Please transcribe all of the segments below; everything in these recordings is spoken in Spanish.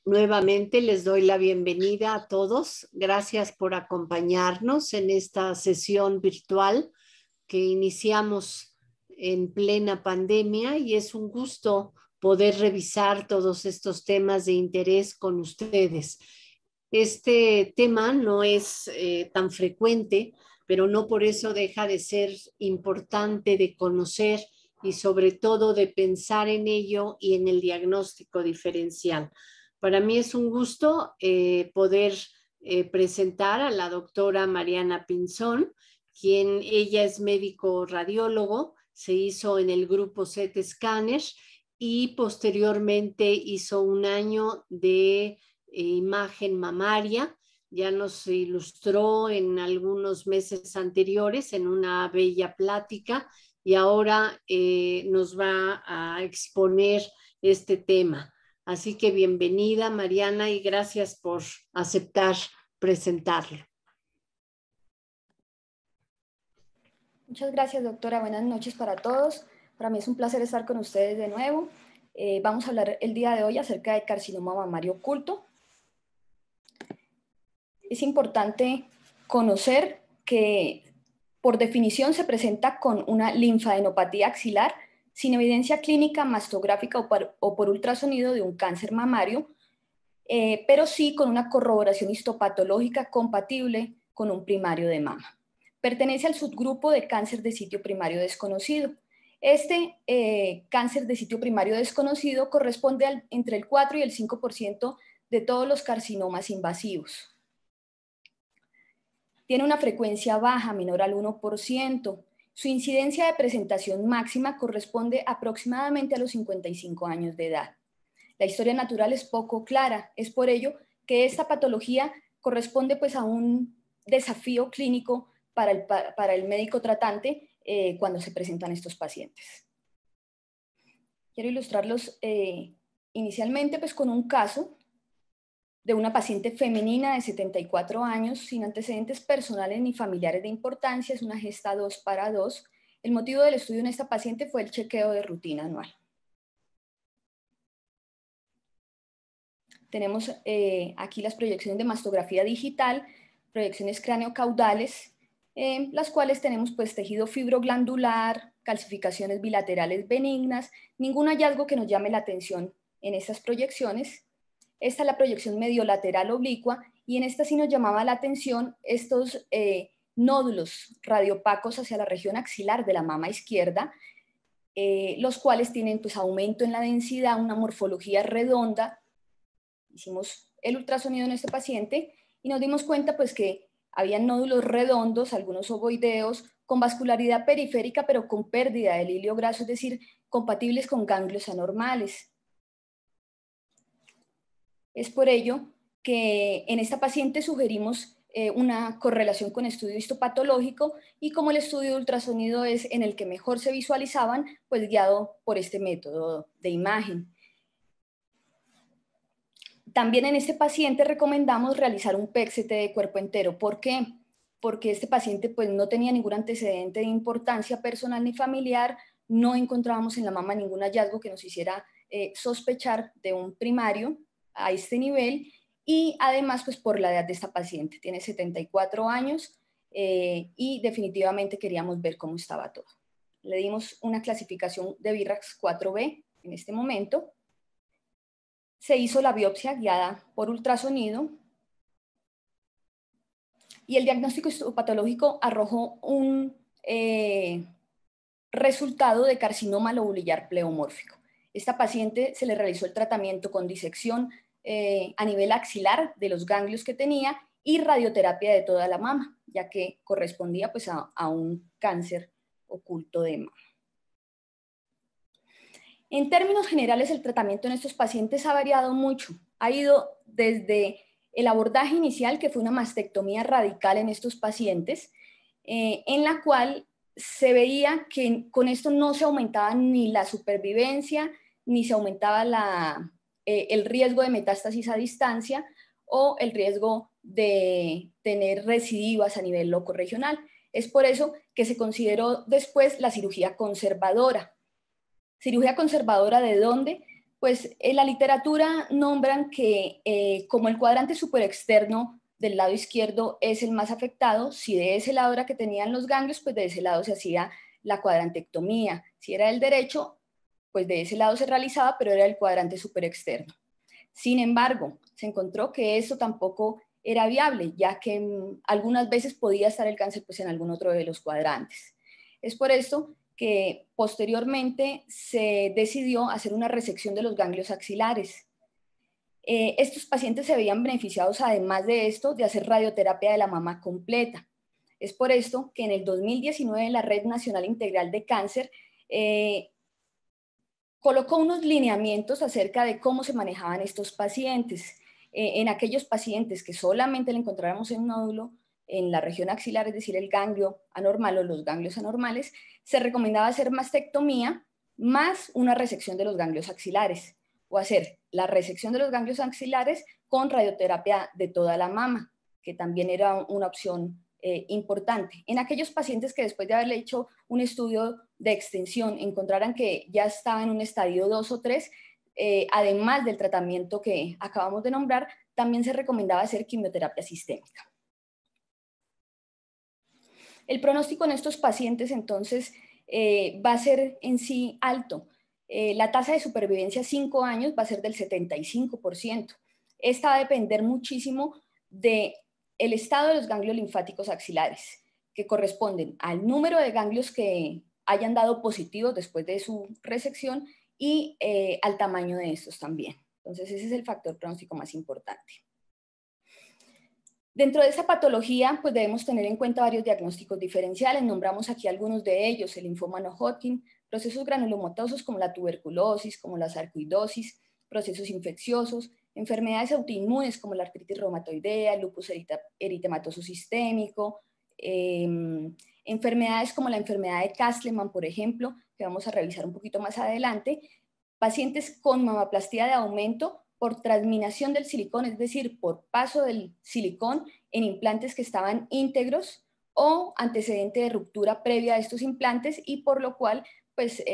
Nuevamente les doy la bienvenida a todos. Gracias por acompañarnos en esta sesión virtual que iniciamos en plena pandemia y es un gusto poder revisar todos estos temas de interés con ustedes. Este tema no es tan frecuente, pero no por eso deja de ser importante de conocer y sobre todo de pensar en ello y en el diagnóstico diferencial. Para mí es un gusto poder presentar a la doctora Mariana Pinzón, quien ella es médico radiólogo, se hizo en el grupo CT Scanner y posteriormente hizo un año de imagen mamaria. Ya nos ilustró en algunos meses anteriores en una bella plática y ahora nos va a exponer este tema. Así que bienvenida, Mariana, y gracias por aceptar presentarlo. Muchas gracias, doctora. Buenas noches para todos. Para mí es un placer estar con ustedes de nuevo. Vamos a hablar el día de hoy acerca del carcinoma mamario oculto. Es importante conocer que, por definición, se presenta con una linfadenopatía axilar sin evidencia clínica, mastográfica o por ultrasonido de un cáncer mamario, pero sí con una corroboración histopatológica compatible con un primario de mama. Pertenece al subgrupo de cáncer de sitio primario desconocido. Este cáncer de sitio primario desconocido corresponde entre el 4 y el 5% de todos los carcinomas invasivos. Tiene una frecuencia baja, menor al 1%. Su incidencia de presentación máxima corresponde aproximadamente a los 55 años de edad. La historia natural es poco clara, es por ello que esta patología corresponde pues, a un desafío clínico para el médico tratante cuando se presentan estos pacientes. Quiero ilustrarlos inicialmente pues, con un caso de una paciente femenina de 74 años, sin antecedentes personales ni familiares de importancia, es una gesta 2x2. El motivo del estudio en esta paciente fue el chequeo de rutina anual. Tenemos aquí las proyecciones de mastografía digital, proyecciones craneocaudales, las cuales tenemos pues tejido fibroglandular, calcificaciones bilaterales benignas, ningún hallazgo que nos llame la atención en estas proyecciones. Esta es la proyección mediolateral oblicua y en esta sí nos llamaba la atención estos nódulos radiopacos hacia la región axilar de la mama izquierda, los cuales tienen pues aumento en la densidad, una morfología redonda. Hicimos el ultrasonido en este paciente y nos dimos cuenta pues que había nódulos redondos, algunos ovoideos, con vascularidad periférica pero con pérdida del hilio graso, es decir, compatibles con ganglios anormales. Es por ello que en esta paciente sugerimos una correlación con estudio histopatológico y como el estudio de ultrasonido es en el que mejor se visualizaban, pues guiado por este método de imagen. También en este paciente recomendamos realizar un PET-CT de cuerpo entero. ¿Por qué? Porque este paciente pues, no tenía ningún antecedente de importancia personal ni familiar, no encontrábamos en la mama ningún hallazgo que nos hiciera sospechar de un primario a este nivel y además pues, por la edad de esta paciente. Tiene 74 años y definitivamente queríamos ver cómo estaba todo. Le dimos una clasificación de BIRAX 4B en este momento. Se hizo la biopsia guiada por ultrasonido y el diagnóstico histopatológico arrojó un resultado de carcinoma lobulillar pleomórfico. Esta paciente se le realizó el tratamiento con disección a nivel axilar de los ganglios que tenía y radioterapia de toda la mama, ya que correspondía pues, a un cáncer oculto de mama. En términos generales, el tratamiento en estos pacientes ha variado mucho. Ha ido desde el abordaje inicial, que fue una mastectomía radical en estos pacientes, en la cual se veía que con esto no se aumentaba ni la supervivencia, ni se aumentaba el riesgo de metástasis a distancia o el riesgo de tener recidivas a nivel locorregional. Es por eso que se consideró después la cirugía conservadora. ¿Cirugía conservadora de dónde? Pues en la literatura nombran que como el cuadrante superexterno del lado izquierdo es el más afectado, si de ese lado era que tenían los ganglios, pues de ese lado se hacía la cuadrantectomía. Si era del derecho, pues de ese lado se realizaba, pero era el cuadrante superexterno. Sin embargo, se encontró que eso tampoco era viable, ya que algunas veces podía estar el cáncer pues, en algún otro de los cuadrantes. Es por esto que posteriormente se decidió hacer una resección de los ganglios axilares. Estos pacientes se veían beneficiados, además de esto, de hacer radioterapia de la mama completa. Es por esto que en el 2019 la Red Nacional Integral de Cáncer colocó unos lineamientos acerca de cómo se manejaban estos pacientes. En aquellos pacientes que solamente le encontráramos un nódulo en la región axilar, es decir, el ganglio anormal o los ganglios anormales, se recomendaba hacer mastectomía más una resección de los ganglios axilares, o hacer la resección de los ganglios axilares con radioterapia de toda la mama, que también era una opción importante. En aquellos pacientes que después de haberle hecho un estudio de extensión encontraran que ya estaba en un estadio 2 o 3, además del tratamiento que acabamos de nombrar, también se recomendaba hacer quimioterapia sistémica. El pronóstico en estos pacientes entonces va a ser en sí alto. La tasa de supervivencia a 5 años va a ser del 75%. Esta va a depender muchísimo del estado de los ganglios linfáticos axilares, que corresponden al número de ganglios que hayan dado positivos después de su resección y al tamaño de estos también. Entonces ese es el factor pronóstico más importante. Dentro de esta patología, pues debemos tener en cuenta varios diagnósticos diferenciales. Nombramos aquí algunos de ellos: el linfoma no Hodgkin, procesos granulomatosos como la tuberculosis, como la sarcoidosis, procesos infecciosos, enfermedades autoinmunes como la artritis reumatoidea, el lupus eritematoso sistémico, enfermedades como la enfermedad de Castleman, por ejemplo, que vamos a revisar un poquito más adelante, pacientes con mamaplastía de aumento por transminación del silicón, es decir, por paso del silicón en implantes que estaban íntegros o antecedente de ruptura previa a estos implantes y por lo cual pues,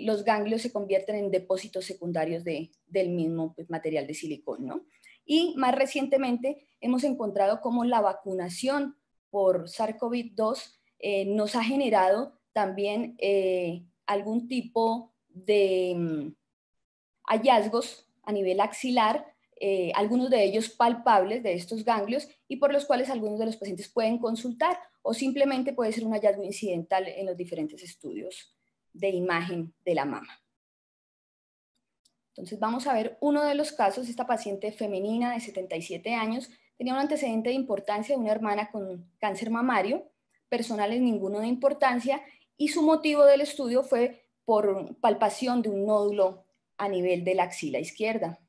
los ganglios se convierten en depósitos secundarios del mismo pues, material de silicón, ¿no? Y más recientemente hemos encontrado cómo la vacunación por SARS-CoV-2 nos ha generado también algún tipo de hallazgos a nivel axilar, algunos de ellos palpables de estos ganglios y por los cuales algunos de los pacientes pueden consultar o simplemente puede ser un hallazgo incidental en los diferentes estudios de imagen de la mama. Entonces vamos a ver uno de los casos. Esta paciente femenina de 77 años tenía un antecedente de importancia de una hermana con cáncer mamario, personales ninguno de importancia, y su motivo del estudio fue por palpación de un nódulo a nivel de la axila izquierda.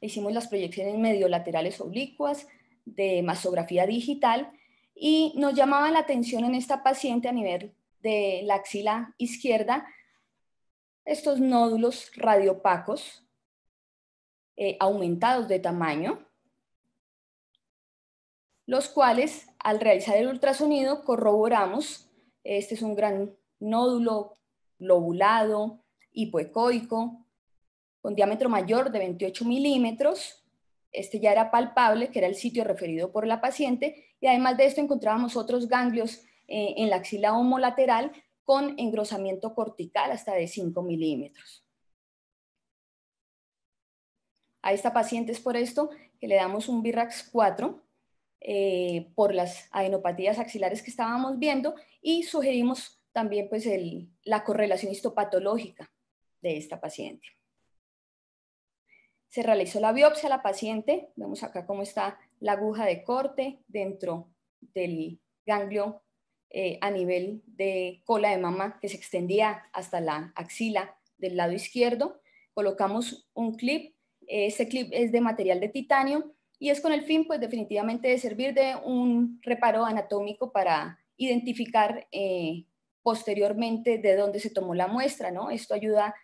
Hicimos las proyecciones mediolaterales oblicuas de mastografía digital y nos llamaba la atención en esta paciente a nivel de la axila izquierda estos nódulos radiopacos aumentados de tamaño, los cuales al realizar el ultrasonido corroboramos. Este es un gran nódulo lobulado, hipoecoico, con diámetro mayor de 28 milímetros. Este ya era palpable, que era el sitio referido por la paciente, y además de esto encontrábamos otros ganglios en la axila homolateral con engrosamiento cortical hasta de 5 milímetros. A esta paciente es por esto que le damos un BIRAX 4 por las adenopatías axilares que estábamos viendo y sugerimos también pues, la correlación histopatológica de esta paciente. Se realizó la biopsia a la paciente, vemos acá cómo está la aguja de corte dentro del ganglio a nivel de cola de mama que se extendía hasta la axila del lado izquierdo. Colocamos un clip, este clip es de material de titanio y es con el fin pues definitivamente de servir de un reparo anatómico para identificar posteriormente de dónde se tomó la muestra, ¿no? Esto ayuda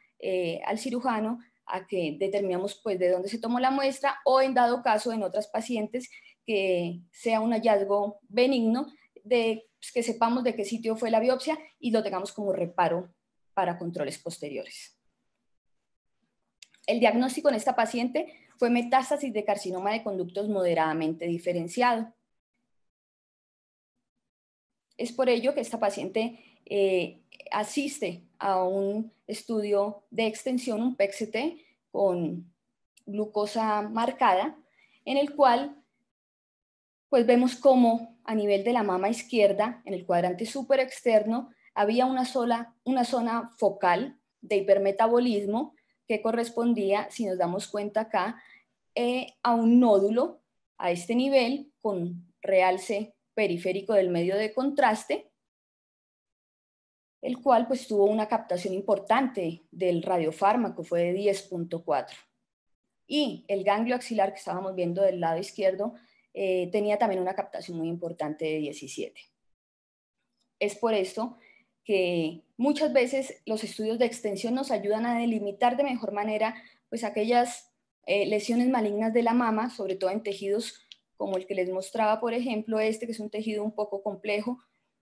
al cirujano a que determinamos pues de dónde se tomó la muestra o en dado caso en otras pacientes que sea un hallazgo benigno, que sepamos de qué sitio fue la biopsia y lo tengamos como reparo para controles posteriores. El diagnóstico en esta paciente fue metástasis de carcinoma de conductos moderadamente diferenciado. Es por ello que esta paciente asiste a un estudio de extensión, un PET-CT con glucosa marcada, en el cual pues vemos cómo a nivel de la mama izquierda, en el cuadrante súper externo, había una zona focal de hipermetabolismo que correspondía, si nos damos cuenta acá, a un nódulo a este nivel con realce periférico del medio de contraste, el cual pues tuvo una captación importante del radiofármaco, fue de 10.4. Y el ganglio axilar que estábamos viendo del lado izquierdo tenía también una captación muy importante de 17. Es por esto que muchas veces los estudios de extensión nos ayudan a delimitar de mejor manera pues aquellas lesiones malignas de la mama, sobre todo en tejidos como el que les mostraba, por ejemplo, este que es un tejido un poco complejo,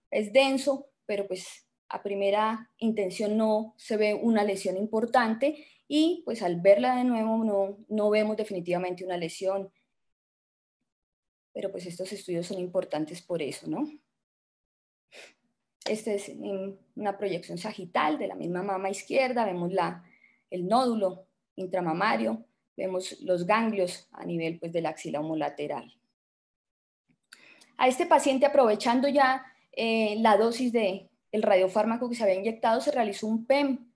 es denso, pero pues a primera intención no se ve una lesión importante y pues al verla de nuevo no vemos definitivamente una lesión, pero pues estos estudios son importantes por eso, ¿no? Este es una proyección sagital de la misma mama izquierda, vemos el nódulo intramamario, vemos los ganglios a nivel pues, de la axila homolateral. A este paciente, aprovechando ya la dosis del radiofármaco que se había inyectado, se realizó un PEM,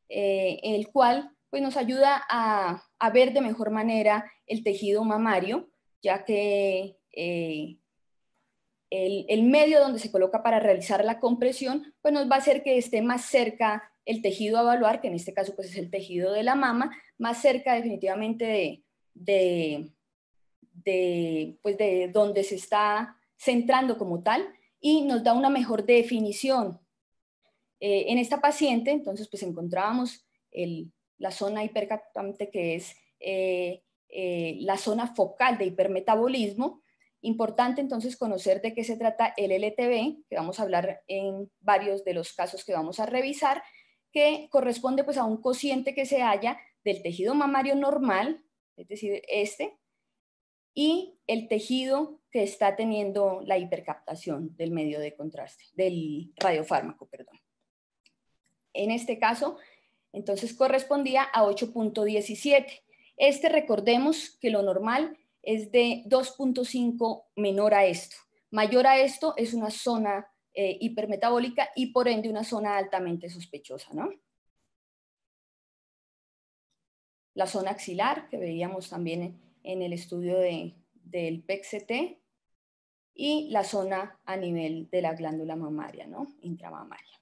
el cual pues, nos ayuda a ver de mejor manera el tejido mamario, ya que el medio donde se coloca para realizar la compresión, pues nos va a hacer que esté más cerca el tejido a evaluar, que en este caso pues es el tejido de la mama, más cerca definitivamente de donde se está centrando como tal, y nos da una mejor definición. En esta paciente, entonces, pues encontrábamos la zona hipercaptante, que es la zona focal de hipermetabolismo. Importante entonces conocer de qué se trata el LTB, que vamos a hablar en varios de los casos que vamos a revisar, que corresponde pues a un cociente que se halla del tejido mamario normal, es decir, y el tejido que está teniendo la hipercaptación del medio de contraste, del radiofármaco, perdón. En este caso, entonces correspondía a 8.17. Recordemos que lo normal es de 2.5 menor a esto. Mayor a esto es una zona hipermetabólica y por ende una zona altamente sospechosa, ¿no? La zona axilar, que veíamos también en el estudio del PET-CT, y la zona a nivel de la glándula mamaria, ¿no? Intramamaria.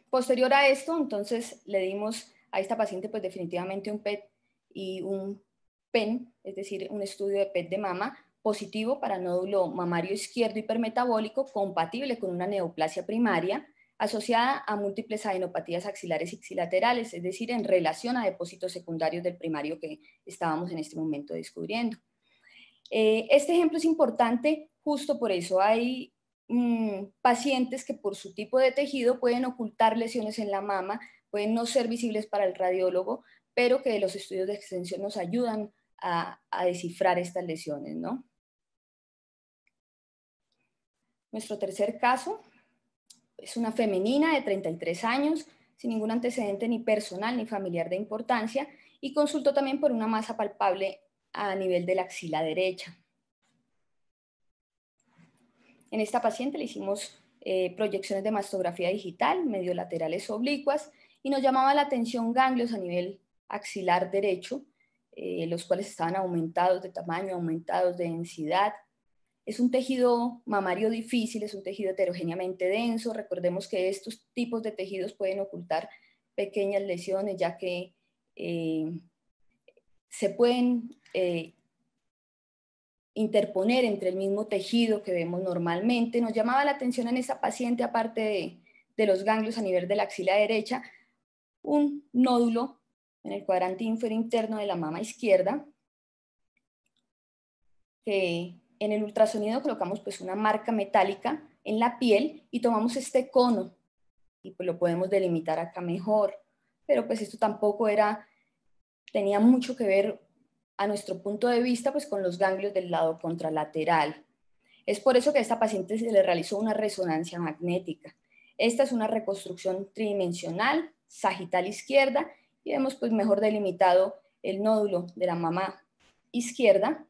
Posterior a esto, entonces le dimos a esta paciente pues definitivamente un PET y un PEN, es decir, un estudio de PET de mama positivo para nódulo mamario izquierdo hipermetabólico compatible con una neoplasia primaria asociada a múltiples adenopatías axilares y xilaterales, es decir, en relación a depósitos secundarios del primario que estábamos en este momento descubriendo. Este ejemplo es importante justo por eso. Hay pacientes que por su tipo de tejido pueden ocultar lesiones en la mama, pueden no ser visibles para el radiólogo, pero que los estudios de extensión nos ayudan a descifrar estas lesiones, ¿no? Nuestro tercer caso es una femenina de 33 años, sin ningún antecedente ni personal ni familiar de importancia, y consultó también por una masa palpable a nivel de la axila derecha. En esta paciente le hicimos proyecciones de mastografía digital, mediolaterales oblicuas, y nos llamaba la atención ganglios a nivel axilar derecho, los cuales estaban aumentados de tamaño, aumentados de densidad. Es un tejido mamario difícil, es un tejido heterogéneamente denso. Recordemos que estos tipos de tejidos pueden ocultar pequeñas lesiones, ya que se pueden interponer entre el mismo tejido que vemos normalmente. Nos llamaba la atención en esta paciente, aparte de los ganglios a nivel de la axila derecha, un nódulo en el cuadrante inferior interno de la mama izquierda, que en el ultrasonido colocamos pues una marca metálica en la piel y tomamos este cono y pues lo podemos delimitar acá mejor. pero pues esto tampoco tenía mucho que ver a nuestro punto de vista pues con los ganglios del lado contralateral. Es por eso que a esta paciente se le realizó una resonancia magnética. Esta es una reconstrucción tridimensional, sagital izquierda, y vemos pues mejor delimitado el nódulo de la mama izquierda.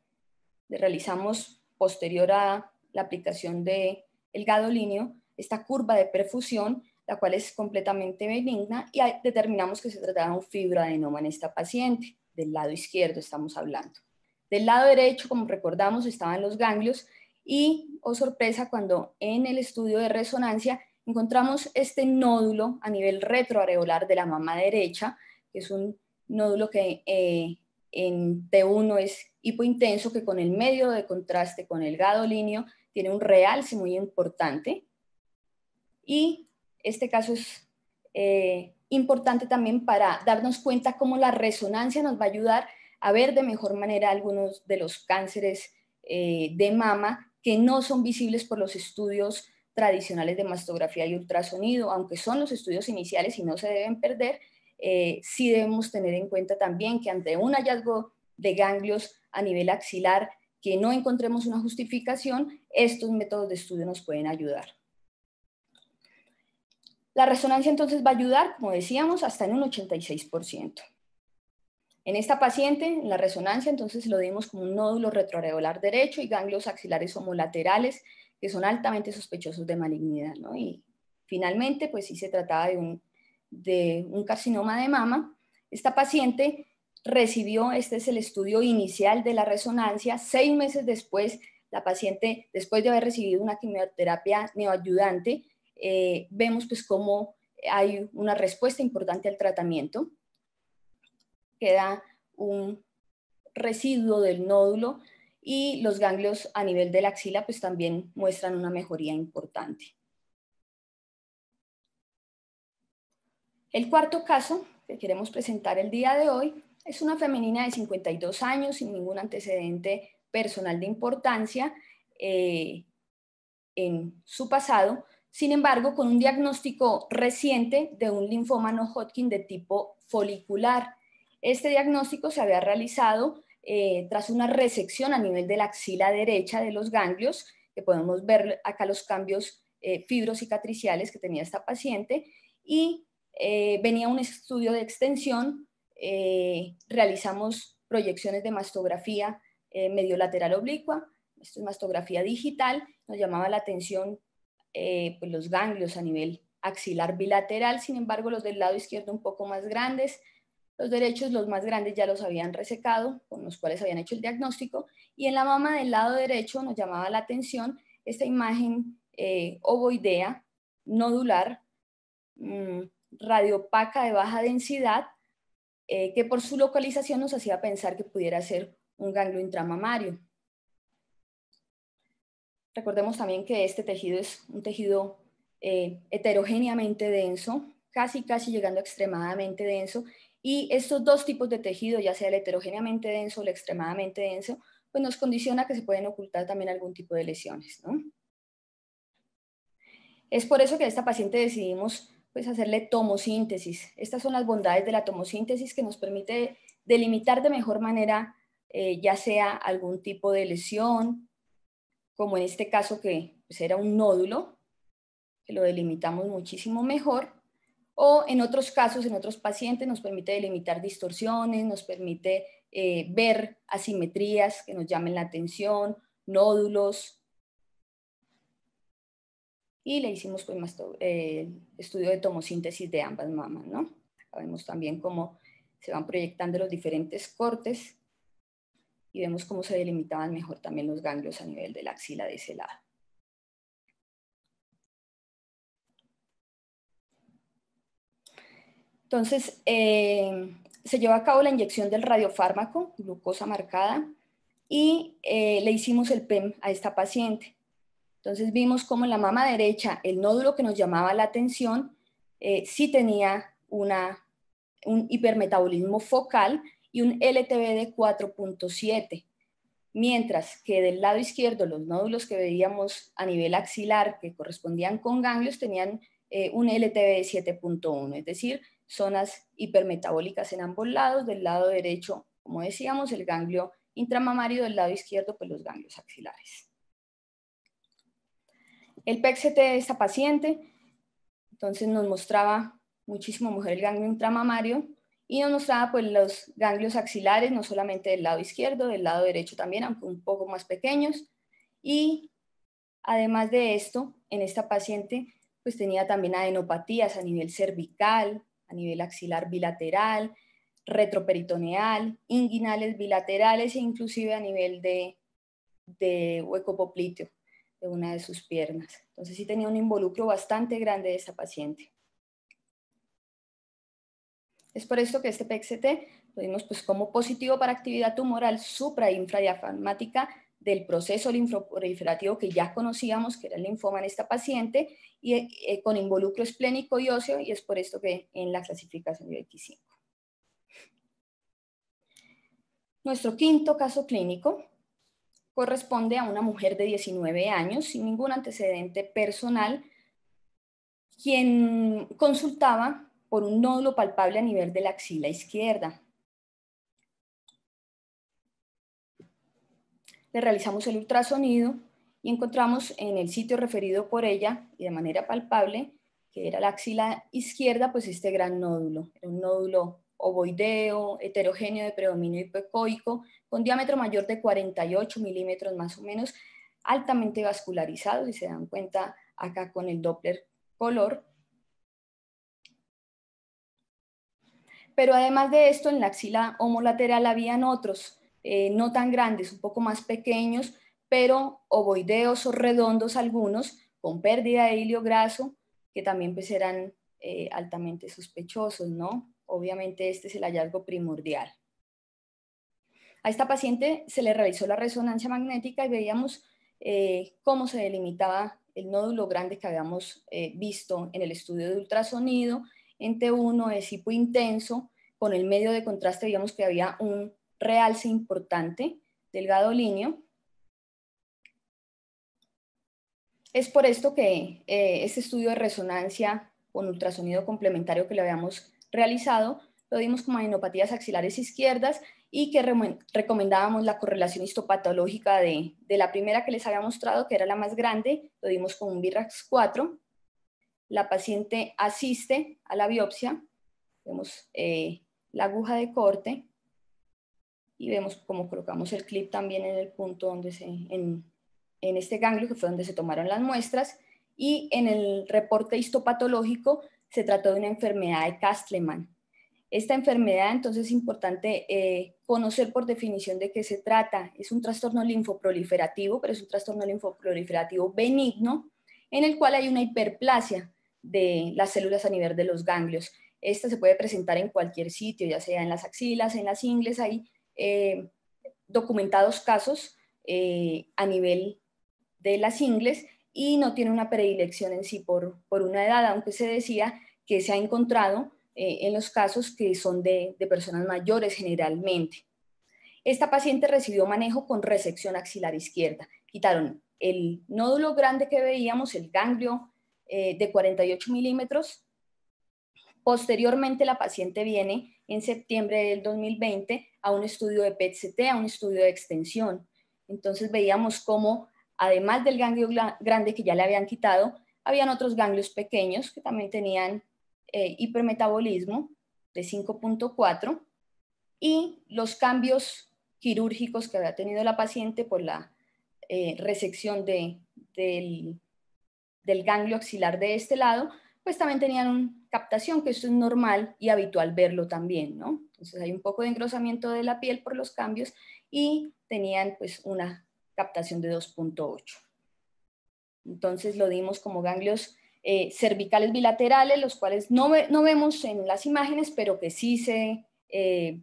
Le realizamos posterior a la aplicación del gadolíneo esta curva de perfusión, la cual es completamente benigna, y determinamos que se trataba de un fibroadenoma en esta paciente. Del lado izquierdo estamos hablando. Del lado derecho, como recordamos, estaban los ganglios y, oh sorpresa, cuando en el estudio de resonancia encontramos este nódulo a nivel retroareolar de la mama derecha, que es un nódulo que en T1 es hipointenso, que con el medio de contraste con el gadolíneo tiene un realce muy importante. Y este caso es importante también para darnos cuenta cómo la resonancia nos va a ayudar a ver de mejor manera algunos de los cánceres de mama que no son visibles por los estudios tradicionales de mastografía y ultrasonido, aunque son los estudios iniciales y no se deben perder. Sí debemos tener en cuenta también que ante un hallazgo de ganglios a nivel axilar que no encontremos una justificación, estos métodos de estudio nos pueden ayudar. La resonancia entonces va a ayudar, como decíamos, hasta en un 86%. En esta paciente, en la resonancia, entonces lo dimos como un nódulo retroareolar derecho y ganglios axilares homolaterales que son altamente sospechosos de malignidad, ¿no? Y finalmente, pues sí se trataba de un carcinoma de mama. Esta paciente recibió, este es el estudio inicial de la resonancia, 6 meses después, la paciente, después de haber recibido una quimioterapia neoadyuvante, vemos pues cómo hay una respuesta importante al tratamiento. Queda un residuo del nódulo y los ganglios a nivel de la axila pues también muestran una mejoría importante. El cuarto caso que queremos presentar el día de hoy es una femenina de 52 años sin ningún antecedente personal de importancia en su pasado, sin embargo con un diagnóstico reciente de un linfoma no Hodgkin de tipo folicular. Este diagnóstico se había realizado tras una resección a nivel de la axila derecha de los ganglios, que podemos ver acá los cambios fibrocicatriciales que tenía esta paciente, y venía un estudio de extensión, realizamos proyecciones de mastografía mediolateral oblicua, esto es mastografía digital, nos llamaba la atención pues los ganglios a nivel axilar bilateral, sin embargo los del lado izquierdo un poco más grandes, los derechos, los más grandes ya los habían resecado, con los cuales habían hecho el diagnóstico, y en la mama del lado derecho nos llamaba la atención esta imagen ovoidea, nodular, radiopaca de baja densidad, que por su localización nos hacía pensar que pudiera ser un ganglio intramamario. Recordemos también que este tejido es un tejido heterogéneamente denso, casi llegando a extremadamente denso, y estos dos tipos de tejido, ya sea el heterogéneamente denso o el extremadamente denso, pues nos condiciona que se pueden ocultar también algún tipo de lesiones, ¿no? Es por eso que a esta paciente decidimos pues, hacerle tomosíntesis. Estas son las bondades de la tomosíntesis que nos permite delimitar de mejor manera ya sea algún tipo de lesión, como en este caso que pues, era un nódulo, que lo delimitamos muchísimo mejor, o en otros casos, en otros pacientes, nos permite delimitar distorsiones, nos permite ver asimetrías que nos llamen la atención, nódulos, y le hicimos pues, estudio de tomosíntesis de ambas mamas, ¿no? Acá vemos también cómo se van proyectando los diferentes cortes y vemos cómo se delimitaban mejor también los ganglios a nivel de la axila de ese lado. Entonces, se llevó a cabo la inyección del radiofármaco, glucosa marcada, y le hicimos el PEM a esta paciente. Entonces vimos cómo en la mama derecha, el nódulo que nos llamaba la atención, sí tenía un hipermetabolismo focal y un LTB de 4.7, mientras que del lado izquierdo los nódulos que veíamos a nivel axilar que correspondían con ganglios tenían un LTB de 7.1, es decir, zonas hipermetabólicas en ambos lados. Del lado derecho, como decíamos, el ganglio intramamario, del lado izquierdo, pues los ganglios axilares. El PET-CT de esta paciente, entonces nos mostraba muchísimo mejor el ganglio intramamario y nos mostraba pues los ganglios axilares, no solamente del lado izquierdo, del lado derecho también, aunque un poco más pequeños. Y además de esto, en esta paciente pues tenía también adenopatías a nivel cervical, a nivel axilar bilateral, retroperitoneal, inguinales bilaterales e inclusive a nivel de hueco popliteo de una de sus piernas. Entonces sí tenía un involucro bastante grande de esta paciente. Es por esto que este PET-CT lo vimos pues como positivo para actividad tumoral supra- e infradiafragmática del proceso linfoproliferativo que ya conocíamos, que era el linfoma en esta paciente, y con involucro esplénico y óseo, y es por esto que en la clasificación de X5. Nuestro quinto caso clínico corresponde a una mujer de 19 años, sin ningún antecedente personal, quien consultaba por un nódulo palpable a nivel de la axila izquierda. Le realizamos el ultrasonido y encontramos en el sitio referido por ella y de manera palpable, que era la axila izquierda, pues este gran nódulo. Era un nódulo ovoideo, heterogéneo de predominio hipoecoico, con diámetro mayor de 48 milímetros más o menos, altamente vascularizado, si se dan cuenta acá con el Doppler color. Pero además de esto, en la axila homolateral habían otros, no tan grandes, un poco más pequeños, pero ovoideos o redondos algunos, con pérdida de hilo graso, que también pues eran altamente sospechosos, ¿no? Obviamente este es el hallazgo primordial. A esta paciente se le realizó la resonancia magnética y veíamos cómo se delimitaba el nódulo grande que habíamos visto en el estudio de ultrasonido. En T1 es hipointenso, con el medio de contraste veíamos que había un realce importante del gadolíneo. Es por esto que este estudio de resonancia con ultrasonido complementario que le habíamos realizado, lo dimos como adenopatías axilares izquierdas y que recomendábamos la correlación histopatológica de la primera que les había mostrado, que era la más grande, lo dimos con un BIRAX 4. La paciente asiste a la biopsia, vemos la aguja de corte y vemos cómo colocamos el clip también en el punto donde en este ganglio, que fue donde se tomaron las muestras, y en el reporte histopatológico se trató de una enfermedad de Castleman. Esta enfermedad, entonces, es importante conocer por definición de qué se trata. Es un trastorno linfoproliferativo, pero es un trastorno linfoproliferativo benigno, en el cual hay una hiperplasia de las células a nivel de los ganglios. Esta se puede presentar en cualquier sitio, ya sea en las axilas, en las ingles, hay documentados casos a nivel de las ingles y no tiene una predilección en sí por una edad, aunque se decía que se ha encontrado en los casos que son de personas mayores generalmente. Esta paciente recibió manejo con resección axilar izquierda. Quitaron el nódulo grande que veíamos, el ganglio de 48 milímetros. Posteriormente la paciente viene en septiembre del 2020 a un estudio de PET-CT, a un estudio de extensión. Entonces veíamos cómo, además del ganglio grande que ya le habían quitado, habían otros ganglios pequeños que también tenían hipermetabolismo de 5.4 y los cambios quirúrgicos que había tenido la paciente por la resección del ganglio axilar de este lado, pues también tenían una captación, que esto es normal y habitual verlo también, ¿no? Entonces hay un poco de engrosamiento de la piel por los cambios y tenían pues una captación de 2.8. Entonces lo dimos como ganglios cervicales bilaterales, los cuales no vemos en las imágenes, pero que sí se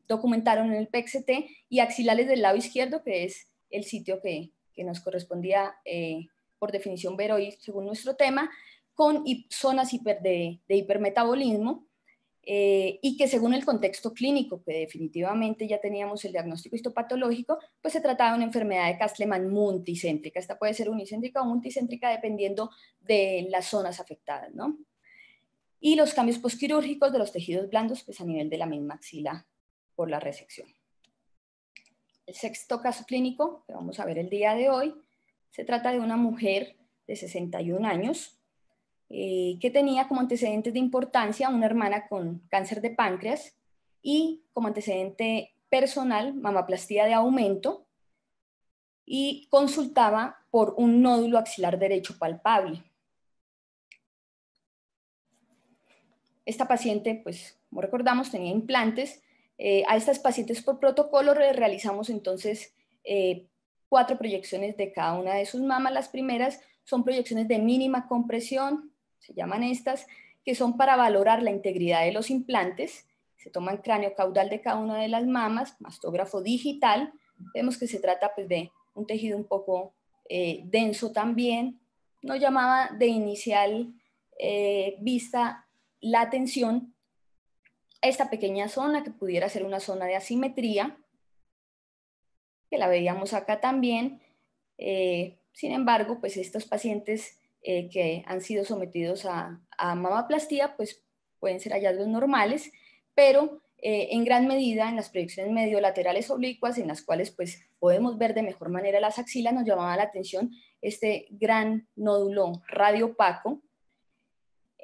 documentaron en el PET-CT, y axilares del lado izquierdo, que es el sitio que nos correspondía por definición ver hoy según nuestro tema, con zonas de hipermetabolismo, y que según el contexto clínico, que definitivamente ya teníamos el diagnóstico histopatológico, pues se trataba de una enfermedad de Castleman multicéntrica. Esta puede ser unicéntrica o multicéntrica dependiendo de las zonas afectadas, ¿no? y los cambios posquirúrgicos de los tejidos blandos pues, a nivel de la misma axila por la resección. El sexto caso clínico que vamos a ver el día de hoy se trata de una mujer de 61 años que tenía como antecedentes de importancia una hermana con cáncer de páncreas y como antecedente personal mamaplastía de aumento, y consultaba por un nódulo axilar derecho palpable. Esta paciente, pues, como recordamos, tenía implantes. A estas pacientes por protocolo realizamos entonces 4 proyecciones de cada una de sus mamas. Las primeras son proyecciones de mínima compresión, se llaman estas, que son para valorar la integridad de los implantes. Se toma el cráneo caudal de cada una de las mamas, mastógrafo digital. Vemos que se trata pues, de un tejido un poco denso también. Nos llamaba de inicial vista la atención a esta pequeña zona que pudiera ser una zona de asimetría, que la veíamos acá también. Sin embargo, pues estos pacientes que han sido sometidos a mamaplastía, pues pueden ser hallazgos normales, pero en gran medida en las proyecciones mediolaterales oblicuas, en las cuales pues podemos ver de mejor manera las axilas, nos llamaba la atención este gran nódulo radiopaco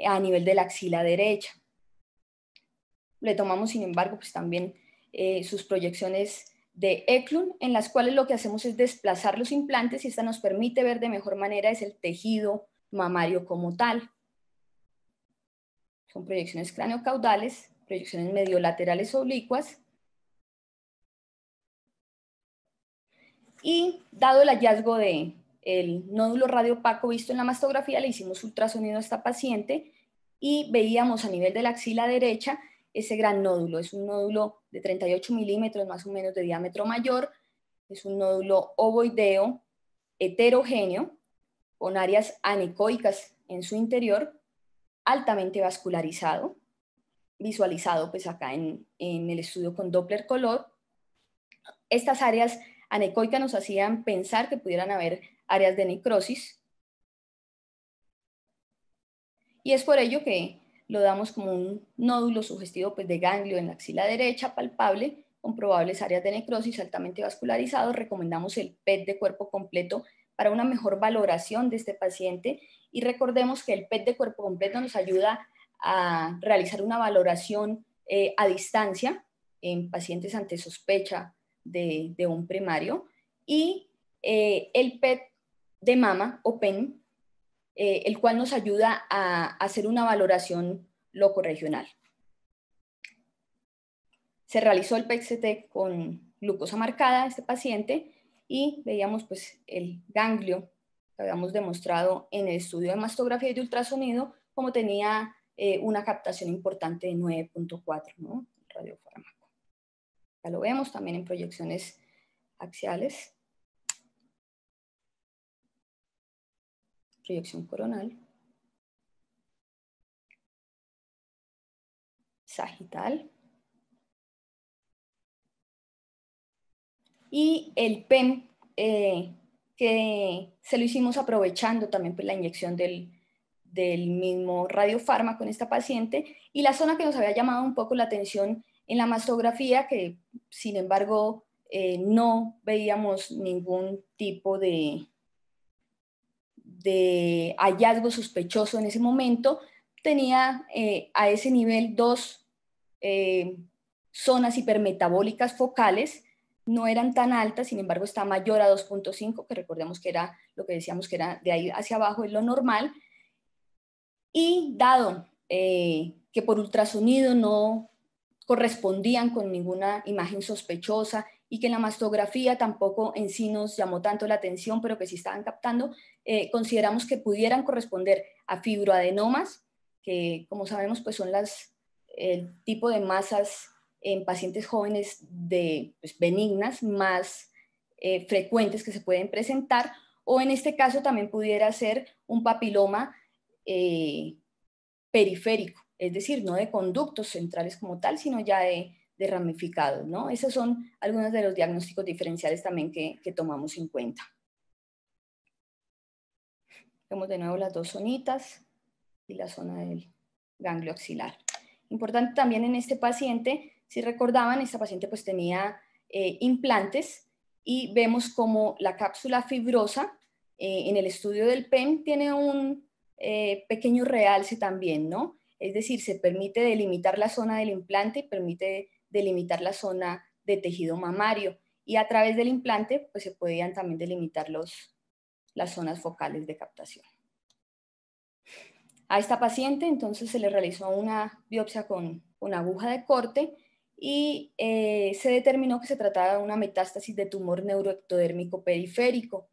a nivel de la axila derecha. Le tomamos, sin embargo, pues también sus proyecciones de Eklund, en las cuales lo que hacemos es desplazar los implantes y esta nos permite ver de mejor manera es el tejido mamario como tal. Son proyecciones craneocaudales, proyecciones mediolaterales oblicuas. Y dado el hallazgo del nódulo radiopaco visto en la mastografía, le hicimos ultrasonido a esta paciente y veíamos a nivel de la axila derecha ese gran nódulo. Es un nódulo de 38 milímetros más o menos de diámetro mayor. Es un nódulo ovoideo heterogéneo con áreas anecoicas en su interior, altamente vascularizado, visualizado pues acá en el estudio con Doppler color. Estas áreas anecoicas nos hacían pensar que pudieran haber áreas de necrosis, y es por ello que lo damos como un nódulo sugestivo pues, de ganglio en la axila derecha palpable con probables áreas de necrosis altamente vascularizado. Recomendamos el PET de cuerpo completo para una mejor valoración de este paciente, y recordemos que el PET de cuerpo completo nos ayuda a realizar una valoración a distancia en pacientes ante sospecha de un primario, y el PET de mama o PEN, el cual nos ayuda a hacer una valoración locorregional. Se realizó el PET-CT con glucosa marcada a este paciente y veíamos pues, el ganglio que habíamos demostrado en el estudio de mastografía y de ultrasonido, como tenía una captación importante de 9.4, ¿no? Radiofármaco. Ya lo vemos también en proyecciones axiales. Proyección coronal. Sagital. Y el PEM, que se lo hicimos aprovechando también pues, la inyección del mismo radiofármaco en esta paciente, y la zona que nos había llamado un poco la atención en la mastografía, que sin embargo no veíamos ningún tipo de hallazgo sospechoso en ese momento, tenía a ese nivel 2 zonas hipermetabólicas focales. No eran tan altas, sin embargo está mayor a 2.5, que recordemos que era lo que decíamos que era de ahí hacia abajo es lo normal. Y dado que por ultrasonido no correspondían con ninguna imagen sospechosa y que en la mastografía tampoco en sí nos llamó tanto la atención, pero que sí estaban captando, consideramos que pudieran corresponder a fibroadenomas, que como sabemos pues son el tipo de masas en pacientes jóvenes pues, benignas más frecuentes que se pueden presentar, o en este caso también pudiera ser un papiloma periférico, es decir, no de conductos centrales como tal, sino ya de ramificados, ¿no? Esos son algunos de los diagnósticos diferenciales también que tomamos en cuenta. Vemos de nuevo las dos zonitas y la zona del ganglio axilar. Importante también en este paciente, si recordaban, esta paciente pues tenía implantes y vemos como la cápsula fibrosa en el estudio del PEM tiene un pequeño realce también, ¿no? Es decir, se permite delimitar la zona del implante y permite delimitar la zona de tejido mamario. Y a través del implante, pues se podían también delimitar las zonas focales de captación. A esta paciente entonces se le realizó una biopsia con aguja de corte y se determinó que se trataba de una metástasis de tumor neuroectodérmico periférico.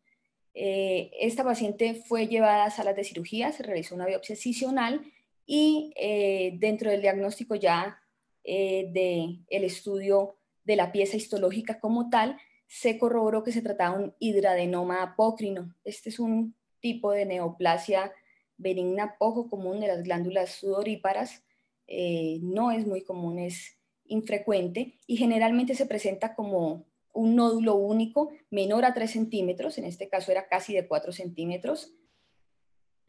Esta paciente fue llevada a salas de cirugía, se realizó una biopsia excisional y dentro del diagnóstico ya del estudio de la pieza histológica como tal, se corroboró que se trataba de un hidradenoma apócrino. Este es un tipo de neoplasia benigna poco común de las glándulas sudoríparas, no es muy común, es infrecuente y generalmente se presenta como un nódulo único menor a 3 centímetros, en este caso era casi de 4 centímetros,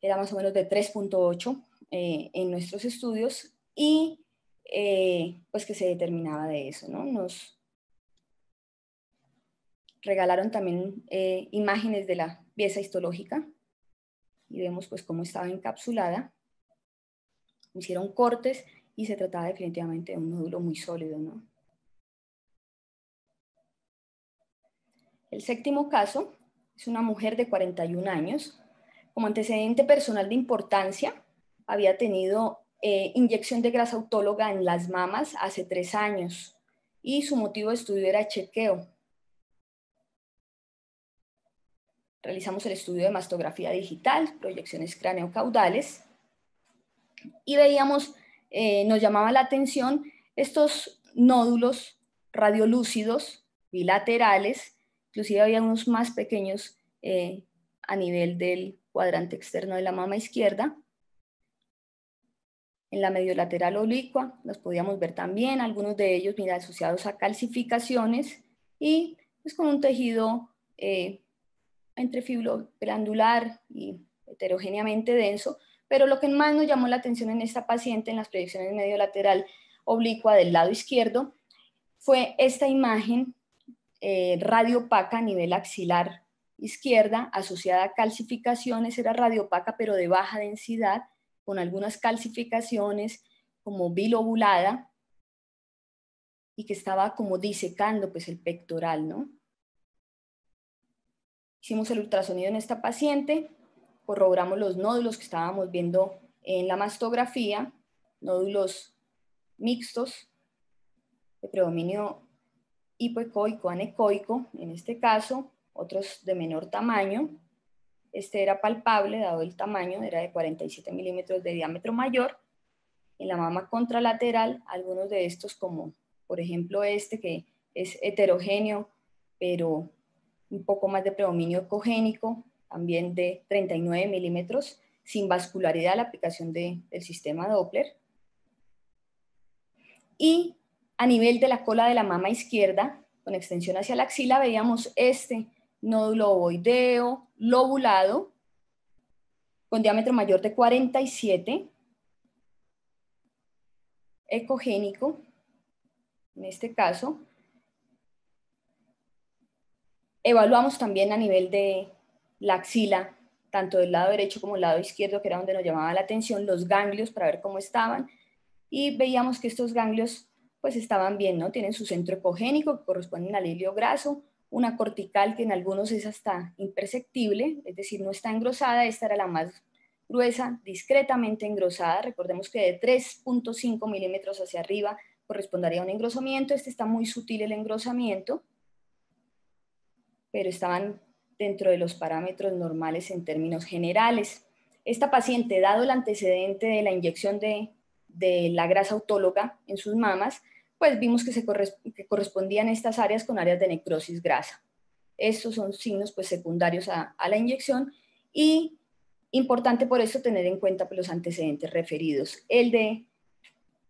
era más o menos de 3.8 en nuestros estudios y pues que se determinaba de eso, ¿no? Nos regalaron también imágenes de la pieza histológica y vemos pues cómo estaba encapsulada. Hicieron cortes y se trataba definitivamente de un nódulo muy sólido, ¿no? El séptimo caso es una mujer de 41 años. Como antecedente personal de importancia, había tenido inyección de grasa autóloga en las mamas hace 3 años y su motivo de estudio era chequeo. Realizamos el estudio de mastografía digital, proyecciones craneocaudales y veíamos, nos llamaba la atención estos nódulos radiolúcidos bilaterales, inclusive había unos más pequeños a nivel del cuadrante externo de la mama izquierda. En la mediolateral oblicua los podíamos ver también, algunos de ellos mira, asociados a calcificaciones y pues, con un tejido entre fibroglandular y heterogéneamente denso, pero lo que más nos llamó la atención en esta paciente, en las proyecciones mediolateral oblicua del lado izquierdo, fue esta imagen radiopaca a nivel axilar izquierda, asociada a calcificaciones, era radiopaca pero de baja densidad, con algunas calcificaciones como bilobulada, y que estaba como disecando pues el pectoral, ¿no? Hicimos el ultrasonido en esta paciente, corroboramos los nódulos que estábamos viendo en la mastografía, nódulos mixtos de predominio hipoecoico, anecoico, en este caso, otros de menor tamaño. Este era palpable, dado el tamaño, era de 47 milímetros de diámetro mayor. En la mama contralateral, algunos de estos como, por ejemplo, este que es heterogéneo, pero un poco más de predominio ecogénico, también de 39 milímetros, sin vascularidad, la aplicación del sistema Doppler. Y a nivel de la cola de la mama izquierda, con extensión hacia la axila, veíamos este nódulo ovoideo, lobulado, con diámetro mayor de 47, ecogénico, en este caso. Evaluamos también a nivel de la axila, tanto del lado derecho como del lado izquierdo, que era donde nos llamaba la atención, los ganglios para ver cómo estaban, y veíamos que estos ganglios pues estaban bien, ¿no? Tienen su centro ecogénico que corresponde al hilio graso, una cortical que en algunos es hasta imperceptible, es decir, no está engrosada, esta era la más gruesa, discretamente engrosada, recordemos que de 3.5 milímetros hacia arriba correspondería a un engrosamiento, este está muy sutil el engrosamiento, pero estaban dentro de los parámetros normales en términos generales. Esta paciente, dado el antecedente de la inyección de la grasa autóloga en sus mamas, pues vimos que correspondían estas áreas con áreas de necrosis grasa. Estos son signos pues, secundarios a la inyección y importante por eso tener en cuenta pues, los antecedentes referidos. El de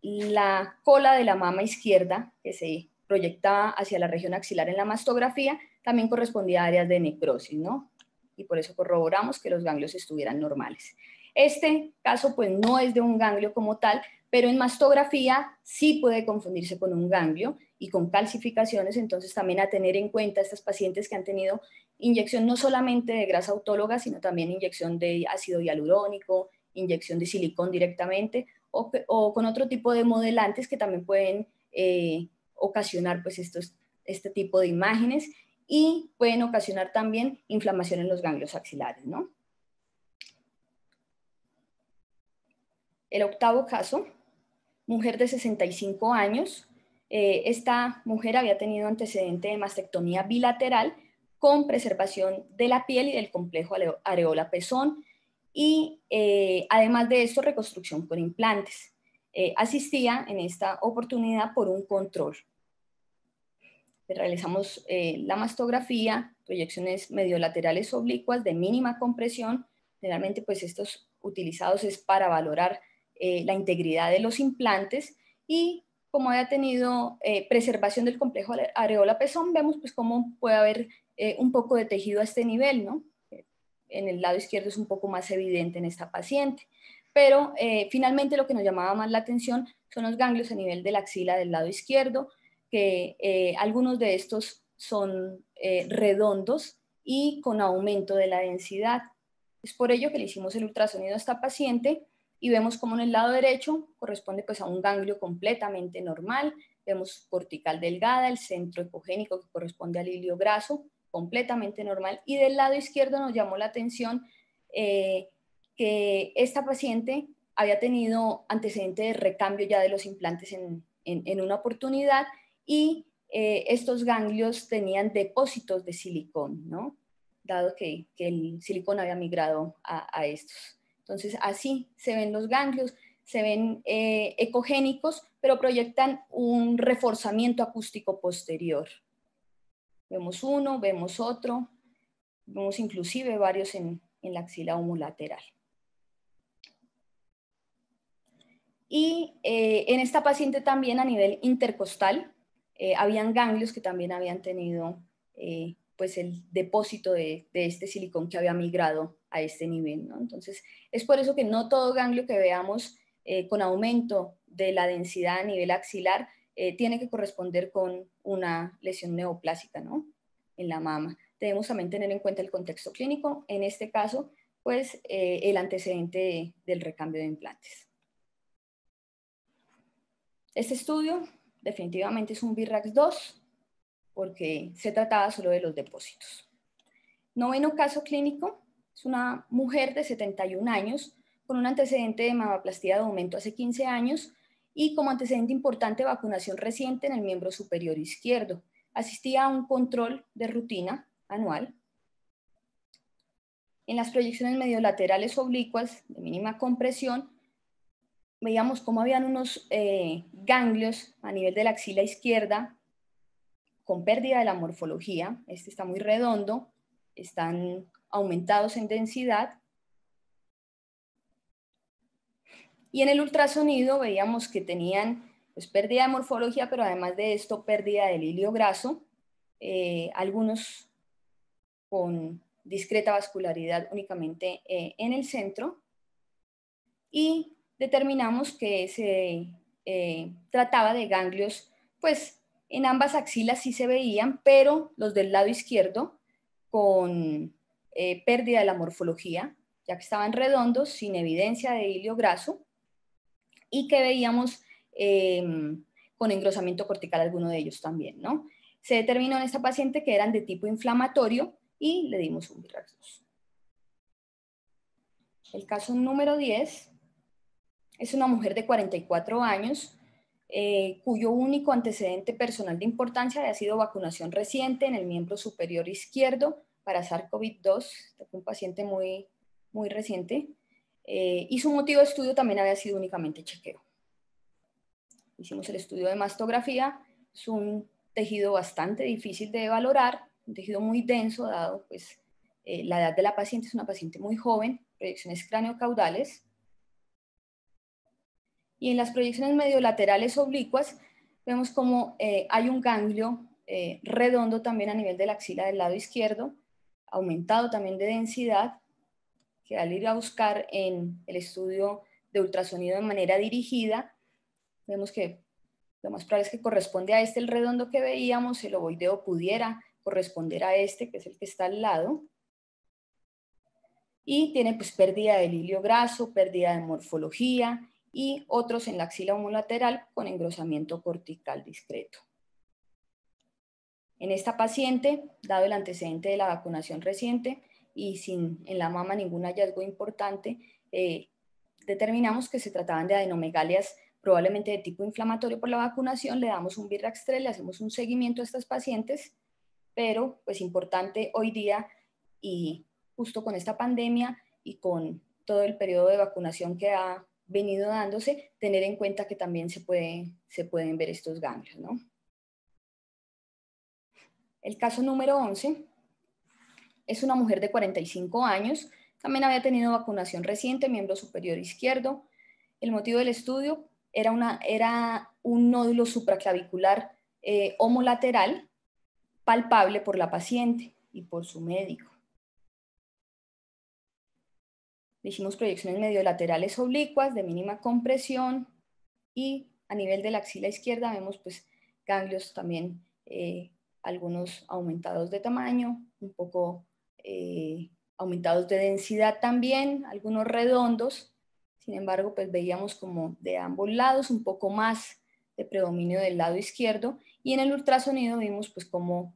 la cola de la mama izquierda, que se proyectaba hacia la región axilar en la mastografía, también correspondía a áreas de necrosis, ¿no? Y por eso corroboramos que los ganglios estuvieran normales. Este caso pues no es de un ganglio como tal, pero en mastografía sí puede confundirse con un ganglio y con calcificaciones, entonces también a tener en cuenta estas pacientes que han tenido inyección no solamente de grasa autóloga, sino también inyección de ácido hialurónico, inyección de silicón directamente, o con otro tipo de modelantes que también pueden ocasionar pues este tipo de imágenes y pueden ocasionar también inflamación en los ganglios axilares, ¿no? El octavo caso, mujer de 65 años. Esta mujer había tenido antecedente de mastectomía bilateral con preservación de la piel y del complejo areola-pezón y además de esto reconstrucción por implantes. Asistía en esta oportunidad por un control. Realizamos la mastografía, proyecciones mediolaterales oblicuas de mínima compresión. Generalmente pues estos utilizados es para valorar la integridad de los implantes y como haya tenido preservación del complejo areola-pezón, vemos pues cómo puede haber un poco de tejido a este nivel, ¿no? En el lado izquierdo es un poco más evidente en esta paciente, pero finalmente lo que nos llamaba más la atención son los ganglios a nivel de la axila del lado izquierdo, que algunos de estos son redondos y con aumento de la densidad. Es por ello que le hicimos el ultrasonido a esta paciente y vemos como en el lado derecho corresponde pues a un ganglio completamente normal, vemos cortical delgada, el centro epogénico que corresponde al hilio graso, completamente normal, y del lado izquierdo nos llamó la atención que esta paciente había tenido antecedente de recambio ya de los implantes en una oportunidad y estos ganglios tenían depósitos de silicón, ¿no? Dado que el silicón había migrado a estos. Entonces, así se ven los ganglios, se ven ecogénicos, pero proyectan un reforzamiento acústico posterior. Vemos uno, vemos otro, vemos inclusive varios en la axila homolateral. Y en esta paciente también a nivel intercostal, habían ganglios que también habían tenido pues el depósito de este silicón que había migrado a este nivel, ¿no? Entonces, es por eso que no todo ganglio que veamos con aumento de la densidad a nivel axilar tiene que corresponder con una lesión neoplásica, ¿no? En la mama. Debemos también tener en cuenta el contexto clínico, en este caso, pues el antecedente del recambio de implantes. Este estudio definitivamente es un BIRAX 2 porque se trataba solo de los depósitos. Noveno caso clínico es una mujer de 71 años con un antecedente de mamaplastía de aumento hace 15 años y como antecedente importante vacunación reciente en el miembro superior izquierdo. Asistía a un control de rutina anual. En las proyecciones mediolaterales oblicuas de mínima compresión veíamos cómo habían unos ganglios a nivel de la axila izquierda con pérdida de la morfología. Este está muy redondo, están aumentados en densidad. Y en el ultrasonido veíamos que tenían pues, pérdida de morfología, pero además de esto, pérdida del hilio graso, algunos con discreta vascularidad únicamente en el centro. Y determinamos que se trataba de ganglios, pues en ambas axilas sí se veían, pero los del lado izquierdo con pérdida de la morfología, ya que estaban redondos, sin evidencia de hilio graso, y que veíamos con engrosamiento cortical alguno de ellos también, ¿no? Se determinó en esta paciente que eran de tipo inflamatorio y le dimos un BIRAX 2. El caso número 10 es una mujer de 44 años cuyo único antecedente personal de importancia había sido vacunación reciente en el miembro superior izquierdo para SARS-CoV-2. Este fue un paciente muy, muy reciente. Y su motivo de estudio también había sido únicamente chequeo. Hicimos el estudio de mastografía. Es un tejido bastante difícil de valorar, un tejido muy denso, dado pues, la edad de la paciente. Es una paciente muy joven, proyecciones craneocaudales. Y en las proyecciones mediolaterales oblicuas vemos como hay un ganglio redondo también a nivel de la axila del lado izquierdo, aumentado también de densidad, que al ir a buscar en el estudio de ultrasonido de manera dirigida, vemos que lo más probable es que corresponde a este el redondo que veíamos, el ovoideo pudiera corresponder a este, que es el que está al lado, y tiene pues pérdida del hilio graso, pérdida de morfología y otros en la axila homolateral con engrosamiento cortical discreto. En esta paciente, dado el antecedente de la vacunación reciente y sin en la mama ningún hallazgo importante, determinamos que se trataban de adenomegalias probablemente de tipo inflamatorio por la vacunación. Le damos un Virrax-3, le hacemos un seguimiento a estas pacientes, pero pues importante hoy día y justo con esta pandemia y con todo el periodo de vacunación que ha venido dándose, tener en cuenta que también se pueden ver estos ganglios, ¿no? El caso número 11 es una mujer de 45 años, también había tenido vacunación reciente, miembro superior izquierdo. El motivo del estudio era un nódulo supraclavicular homolateral palpable por la paciente y por su médico. Le hicimos proyecciones mediolaterales oblicuas de mínima compresión y a nivel de la axila izquierda vemos pues ganglios también, algunos aumentados de tamaño, un poco aumentados de densidad también, algunos redondos. Sin embargo, pues veíamos como de ambos lados un poco más de predominio del lado izquierdo, y en el ultrasonido vimos pues cómo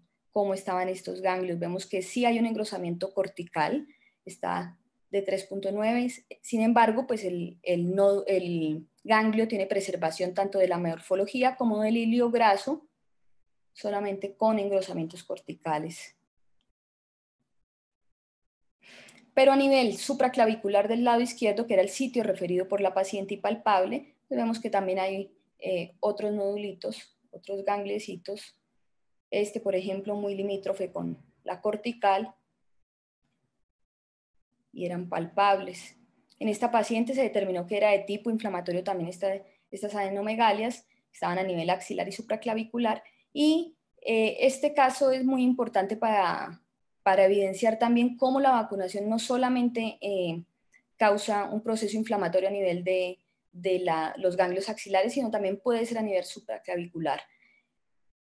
estaban estos ganglios. Vemos que sí hay un engrosamiento cortical, está de 3.9, sin embargo, pues el ganglio tiene preservación tanto de la morfología como del hilio graso, solamente con engrosamientos corticales. Pero a nivel supraclavicular del lado izquierdo, que era el sitio referido por la paciente y palpable, pues vemos que también hay otros nodulitos, otros gangliecitos. Este, por ejemplo, muy limítrofe con la cortical, y eran palpables. En esta paciente se determinó que era de tipo inflamatorio también estas adenomegalias, estaban a nivel axilar y supraclavicular, y este caso es muy importante para evidenciar también cómo la vacunación no solamente causa un proceso inflamatorio a nivel de los ganglios axilares, sino también puede ser a nivel supraclavicular.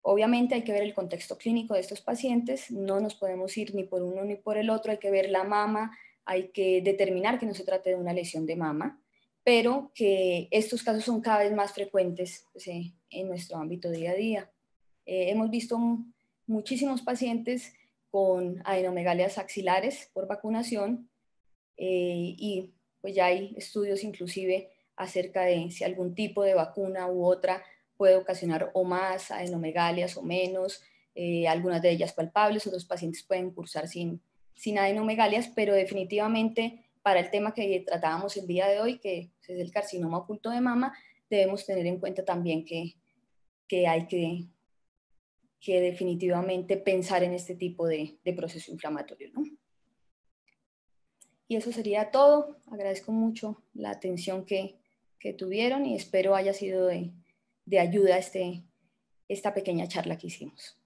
Obviamente hay que ver el contexto clínico de estos pacientes, no nos podemos ir ni por uno ni por el otro, hay que ver la mama, hay que determinar que no se trate de una lesión de mama, pero que estos casos son cada vez más frecuentes pues, en nuestro ámbito día a día. Hemos visto muchísimos pacientes con adenomegalias axilares por vacunación y pues ya hay estudios inclusive acerca de si algún tipo de vacuna u otra puede ocasionar o más adenomegalias o menos, algunas de ellas palpables, otros pacientes pueden cursar sin adenomegalias, pero definitivamente para el tema que tratábamos el día de hoy, que es el carcinoma oculto de mama, debemos tener en cuenta también que hay que definitivamente pensar en este tipo de proceso inflamatorio, ¿no? Y eso sería todo. Agradezco mucho la atención que tuvieron y espero haya sido de ayuda esta pequeña charla que hicimos.